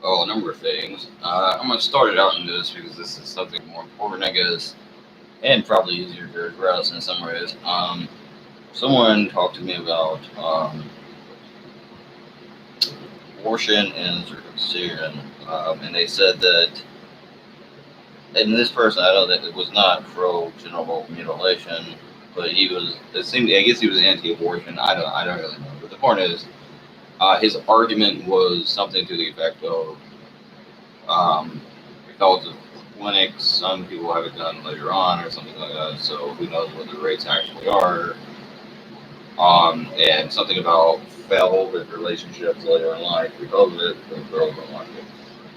Well, a number of things. I'm gonna start it out in this because this is something more important, I guess, and probably easier to address in some ways. Someone talked to me about abortion and circumcision, and they said that, and this person, I know that it was not pro genital mutilation, but he was. It seemed, I guess, he was anti-abortion. I don't really know. But the point is, his argument was something to the effect of, because of clinics, some people have it done later on or something like that. So who knows what the rates actually are? And something about failed relationships later in life because of it. The girls don't like it.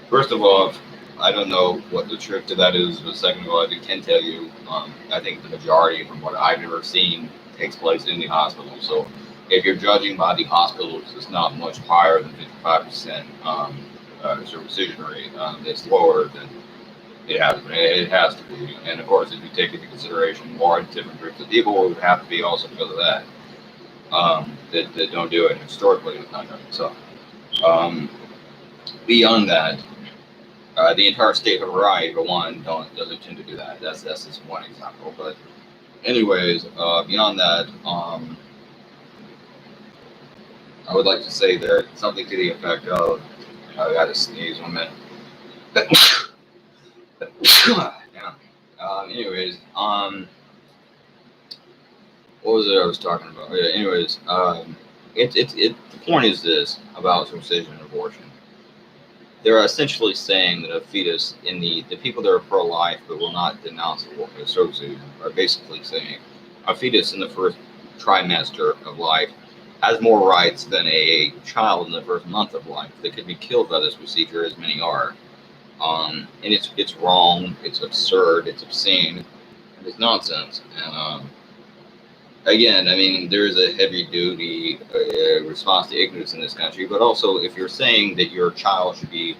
First of all, I don't know what the trick to that is, but second of all, I can tell you, I think the majority, from what I've ever seen, takes place in the hospital. So if you're judging by the hospitals, it's not much higher than 55% circumcision rate. It's lower than it has been. It has to be. And of course, if you take into consideration large different groups of people, it would have to be also because of that. That don't do it historically. It's not done. So um, beyond that, the entire state of Hawaii, for one, doesn't tend to do that. That's just one example. But anyways, beyond that, I would like to say that something to the effect of, I got to sneeze 1 minute. Yeah. Anyways, what was it I was talking about? Yeah. Anyways, it. The point is this about circumcision and abortion. They're essentially saying that a fetus in the people that are pro-life but will not denounce circumcision are basically saying a fetus in the first trimester of life has more rights than a child in the first month of life. They could be killed by this procedure, as many are. And it's wrong, it's absurd, it's obscene, and it's nonsense. And again, I mean, there is a heavy duty response to ignorance in this country, but also if you're saying that your child should be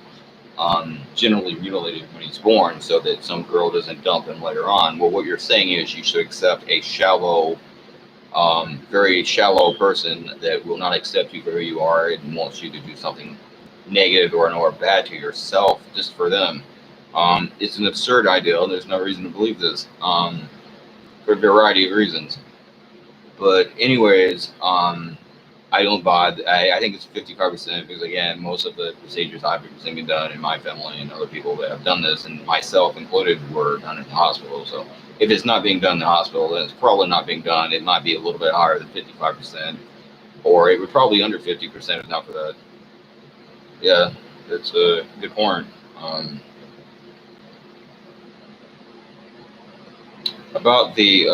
generally mutilated when he's born so that some girl doesn't dump him later on, well, what you're saying is you should accept a shallow, very shallow person that will not accept you for who you are and wants you to do something negative or bad to yourself just for them. It's an absurd idea, and there's no reason to believe this for a variety of reasons. But anyways, I don't buy. I think it's 55% because again, most of the procedures I've been seeing done in my family and other people that have done this, and myself included, were done in the hospital. So if it's not being done in the hospital, then it's probably not being done. It might be a little bit higher than 55%, or it would probably under 50% if not for that. Yeah, that's a good point. Um, about the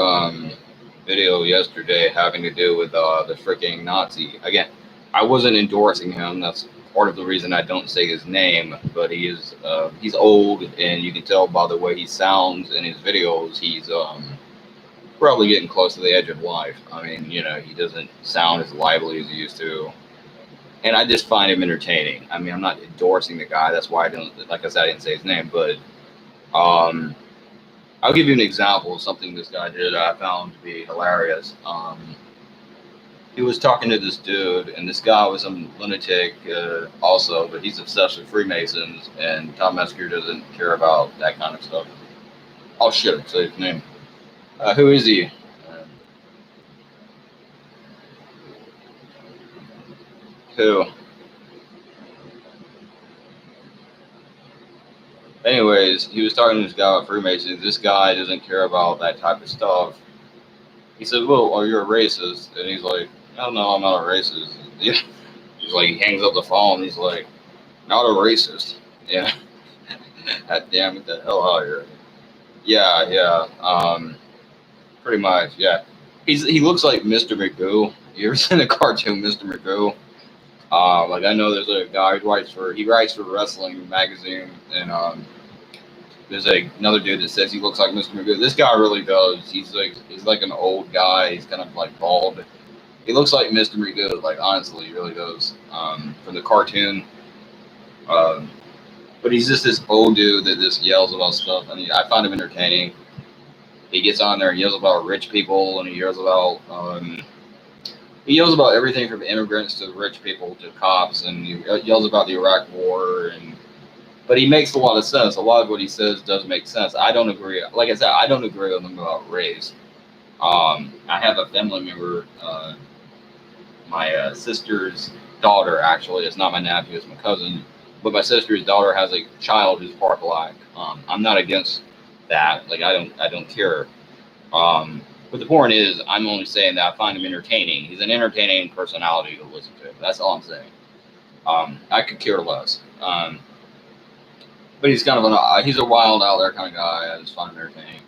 video yesterday having to do with the freaking Nazi. Again, I wasn't endorsing him. That's part of the reason I don't say his name. But he's old, and you can tell by the way he sounds in his videos. He's probably getting close to the edge of life. I mean, he doesn't sound as lively as he used to. And I just find him entertaining. I mean, I'm not endorsing the guy. That's why I don't, like I said, I didn't say his name. But um, I'll give you an example of something this guy did that I found to be hilarious. He was talking to this dude, and this guy was some lunatic also, but he's obsessed with Freemasons, and Tom Mesker doesn't care about that kind of stuff. Oh shit, I say his name. Who is he? Who? Anyways, he was talking to this guy about Freemasons. This guy doesn't care about that type of stuff. He said, "Well, are you a racist?" And he's like, "Oh no, I'm not a racist." He's like, he hangs up the phone. He's like, "Not a racist." Yeah. God damn it, the hell out of here. Yeah, yeah. Pretty much. Yeah. He looks like Mr. Magoo. You ever seen a cartoon, Mr. Magoo? Like I know there's a guy who writes for wrestling magazine, and there's another dude that says he looks like Mr. Magoo. This guy really does. He's like an old guy. He's kind of like bald. He looks like Mr. Magoo. Like honestly, he really does. From the cartoon. Um, but he's just this old dude that just yells about stuff. I mean, I find him entertaining. He gets on there and yells about rich people, and he yells about He yells about everything from immigrants to rich people to cops, and he yells about the Iraq War, and but he makes a lot of sense. A lot of what he says does make sense. I don't agree. Like I said, I don't agree with him about race. I have a family member, my sister's daughter. Actually, it's not my nephew; it's my cousin. But my sister's daughter has a child who's part black. I'm not against that. Like I don't care. But the point is, I'm only saying that I find him entertaining. He's an entertaining personality to listen to. That's all I'm saying. I could care less. But he's kind of he's a wild out there kind of guy. I just find him entertaining.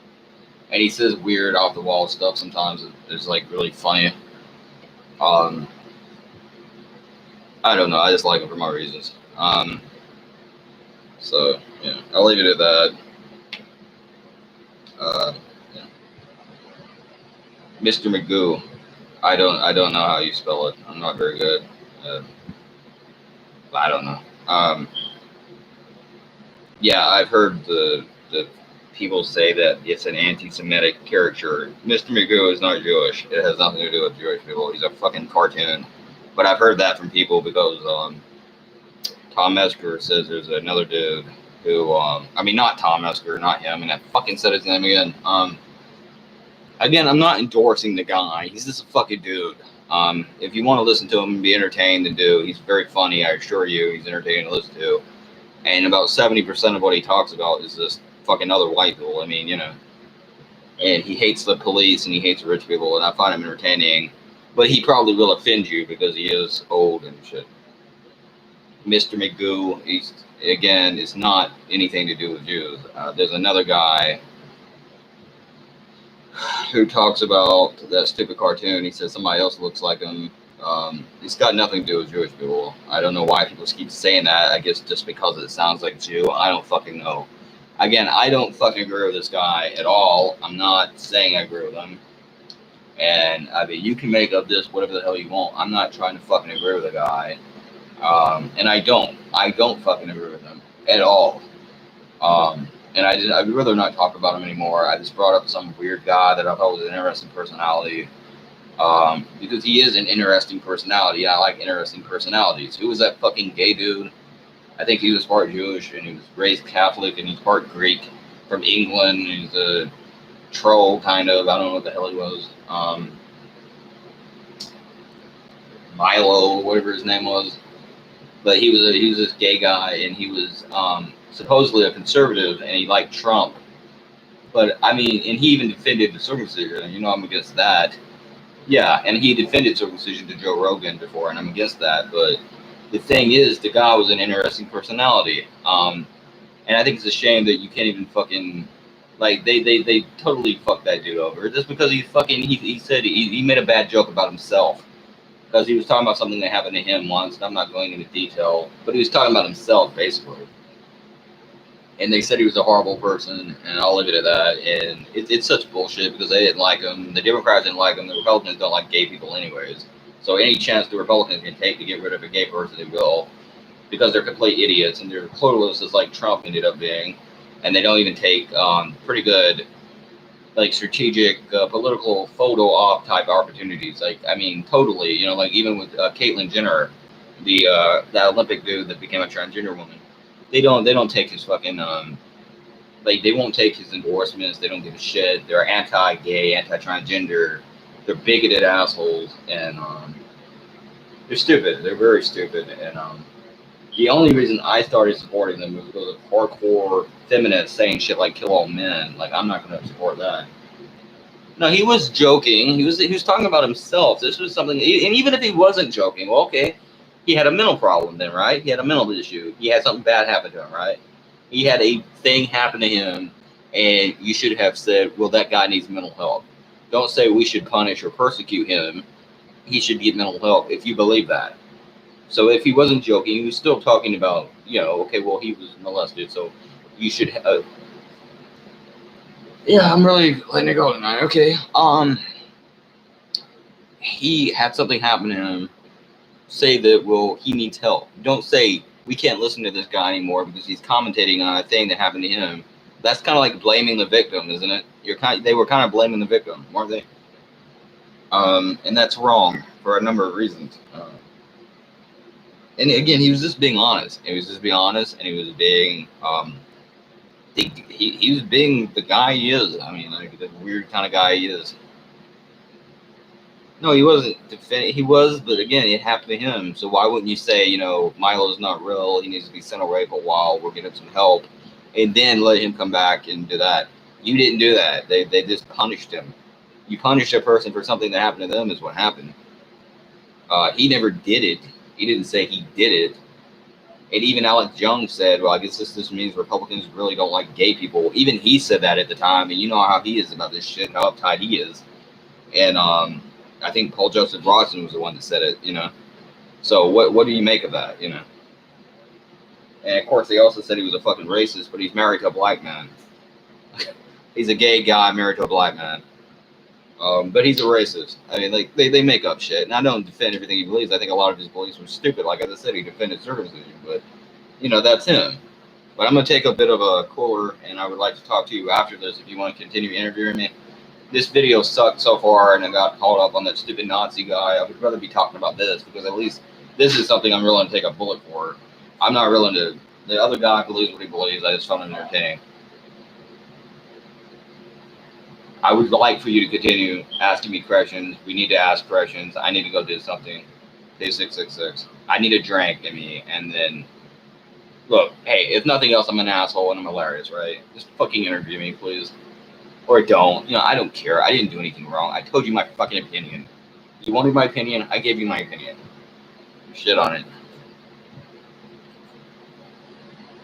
And he says weird off the wall stuff sometimes. It's like really funny. Um, I don't know. I just like him for my reasons. So yeah, I'll leave it at that. Yeah. Mr. Magoo. I don't know how you spell it. I'm not very good. Uh, I don't know. Yeah, I've heard the people say that it's an anti-Semitic caricature. Mr. Magoo is not Jewish. It has nothing to do with Jewish people. He's a fucking cartoon. But I've heard that from people because Tom Mesker says there's another dude who I mean not Tom Mesker, not him, and I fucking said his name again. Again, I'm not endorsing the guy. He's just a fucking dude. If you want to listen to him and be entertained, then do. He's very funny, I assure you. He's entertaining to listen to. And about 70% of what he talks about is just fucking other white people. I mean, you know. And he hates the police and he hates rich people, and I find him entertaining. But he probably will offend you because he is old and shit. Mr. Magoo, he's again, it's not anything to do with Jews. There's another guy who talks about that stupid cartoon. He says somebody else looks like him. It's got nothing to do with Jewish people. I don't know why people keep saying that. I guess just because it sounds like Jew. I don't fucking know. Again, I don't fucking agree with this guy at all. I'm not saying I agree with him. And I mean, you can make of this whatever the hell you want. I'm not trying to fucking agree with the guy. And I don't fucking agree with him at all. And I'd rather not talk about him anymore. I just brought up some weird guy that I thought was an interesting personality. Because he is an interesting personality. I like interesting personalities. Who was that fucking gay dude? I think he was part Jewish and he was raised Catholic and he's part Greek from England. He's a troll, kind of. I don't know what the hell he was. Milo, whatever his name was. But he was this gay guy and he was supposedly a conservative and he liked Trump. But I mean, and he even defended the circumcision. You know, I'm against that. Yeah, and he defended circumcision to Joe Rogan before, and I'm against that. But the thing is, the guy was an interesting personality. And I think it's a shame that you can't even fucking, like, they totally fucked that dude over. Just because he said he made a bad joke about himself. Because he was talking about something that happened to him once, and I'm not going into detail, but he was talking about himself, basically. And they said he was a horrible person, and I'll leave it at that. And it's such bullshit because they didn't like him. The Democrats didn't like him. The Republicans don't like gay people anyways. So any chance the Republicans can take to get rid of a gay person, they will. Because they're complete idiots, and they're clueless as like Trump ended up being. And they don't even take pretty good, like, strategic political photo op type opportunities. Like, I mean, totally. You know, like even with Caitlyn Jenner, that Olympic dude that became a transgender woman. They don't take his fucking like they won't take his endorsements. They don't give a shit. They're anti-gay, anti-transgender. They're bigoted assholes, and they're stupid. They're very stupid. And the only reason I started supporting them was because of hardcore feminists saying shit like "kill all men." Like, I'm not going to support that. No, he was joking. He was talking about himself. This was something, and even if he wasn't joking, well, okay. He had a mental problem then, right? He had a mental issue. He had something bad happen to him, right? He had a thing happen to him, and you should have said, well, that guy needs mental help. Don't say we should punish or persecute him. He should get mental help if you believe that. So if he wasn't joking, he was still talking about, you know, okay, well, he was molested, so you should have... Yeah, I'm really letting it go tonight. Okay. He had something happen to him. Say that, well, he needs help. Don't say we can't listen to this guy anymore because he's commentating on a thing that happened to him. That's kind of like blaming the victim, isn't it? They were kind of blaming the victim, weren't they? And that's wrong for a number of reasons. And again, he was just being honest. He was just being honest, and he was being he was being the guy he is. I mean, like the weird kind of guy he is. No, he wasn't defending. He was, but again, it happened to him. So why wouldn't you say, you know, Milo's not real? He needs to be sent away for a while. We'll get him some help, and then let him come back and do that. You didn't do that. They just punished him. You punished a person for something that happened to them is what happened. He never did it. He didn't say he did it. And even Alex Jones said, well, I guess this means Republicans really don't like gay people. Even he said that at the time, and you know how he is about this shit, how uptight he is. And I think Paul Joseph Watson was the one that said it, you know. So what do you make of that, you know? And of course, they also said he was a fucking racist, but he's married to a black man. He's a gay guy married to a black man. But he's a racist. I mean, like, they make up shit. And I don't defend everything he believes. I think a lot of his beliefs were stupid. Like I said, he defended circumcision. But, you know, that's him. But I'm going to take a bit of a cooler, and I would like to talk to you after this if you want to continue interviewing me. This video sucked so far, and I got caught up on that stupid Nazi guy. I would rather be talking about this, because at least this is something I'm willing to take a bullet for. I'm not willing to... The other guy believes what he believes. I just found him entertaining. I would like for you to continue asking me questions. We need to ask questions. I need to go do something. Day 666. I need a drink in me, and then... Look, hey, if nothing else, I'm an asshole and I'm hilarious, right? Just fucking interview me, please. Or don't. You know, I don't care. I didn't do anything wrong. I told you my fucking opinion. You wanted my opinion, I gave you my opinion. Shit on it.